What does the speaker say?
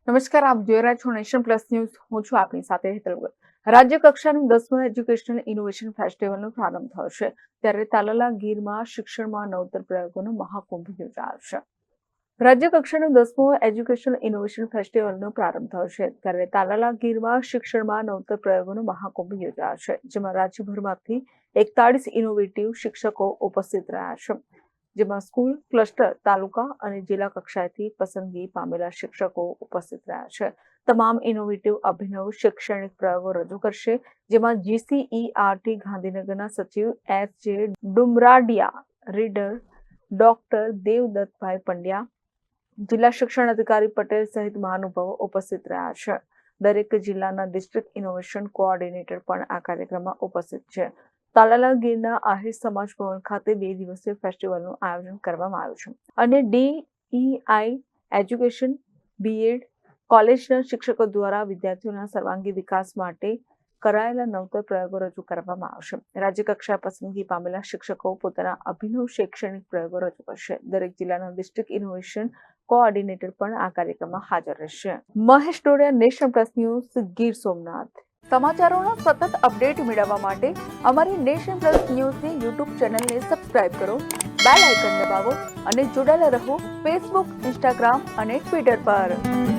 નમસ્કાર, આપ જોઈ રહ્યા છો નેશન પ્લસ ન્યૂઝ. હું છું આપની સાથે હેતલ ગોયલ. રાજ્ય કક્ષાનું 10મું એજ્યુકેશનલ ઇનોવેશન ફેસ્ટિવલનો પ્રારંભ થયો છે, ત્યારે તાલાલા ગીરમાં શિક્ષણમાં નવતર પ્રયોગોનો મહાકુંભ યોજાયો છે. રાજ્ય કક્ષાનું 10મું એજ્યુકેશનલ ઇનોવેશન ફેસ્ટિવલનો પ્રારંભ થયો છે, ત્યારે તાલાલા ગીરમાં શિક્ષણમાં નવતર પ્રયોગોનો મહાકુંભ યોજાયો છે, જેમાં રાજ્યભરમાંથી 41 ઇનોવેટિવ શિક્ષકો ઉપસ્થિત રહ્યા છે. જેમાં સ્કૂલ, ક્લસ્ટર, તાલુકા અને જિલ્લા કક્ષાએથી પસંદગી પામેલા શિક્ષકો ઉપસ્થિત રહ્યા છે. તમામ ઇનોવેટિવ અભિનવ શૈક્ષણિક પ્રયોગો રજૂ કરશે, જેમાં GCERT ગાંધીનગરના સચિવ S.J. ડુમરાડિયા, રીડર ડોક્ટર દેવદત્તભાઈ પંડ્યા, જિલ્લા શિક્ષણ અધિકારી પટેલ સહિત મહાનુભાવો ઉપસ્થિત રહ્યા છે. દરેક જિલ્લાના ડિસ્ટ્રિક્ટ ઇનોવેશન કોઓર્ડિનેટર પણ આ કાર્યક્રમમાં ઉપસ્થિત છે. તાલાલા ગીરના આહિર સમાજ ભવન ખાતે 2 દિવસીય ફેસ્ટિવલનું આયોજન કરવામાં આવ્યું છે અને DEI એજ્યુકેશન BEd કોલેજના શિક્ષકો દ્વારા વિદ્યાર્થીઓના સર્વાંગી વિકાસ માટે કરાયેલા નવતર પ્રયોગો રજૂ કરવામાં આવશે. રાજ્ય કક્ષાએ પસંદગી પામેલા શિક્ષકો પોતાના અભિનવ શૈક્ષણિક પ્રયોગો રજૂ કરશે. દરેક જિલ્લાના ડિસ્ટ્રિક્ટ ઇનોવેશન કોઓર્ડિનેટર પણ આ કાર્યક્રમમાં હાજર રહેશે. Mahesh Dodiya, nation plus news, Gir Somnath. સમાચારોના સતત અપડેટ મેળવવા માટે અમારી નેશન પ્લસ ન્યૂઝની યુટ્યુબ ચેનલને સબસ્ક્રાઇબ કરો, બેલ આઇકન દબાવો અને જોડાયેલા રહો ફેસબુક, ઇન્સ્ટાગ્રામ અને ટ્વિટર પર.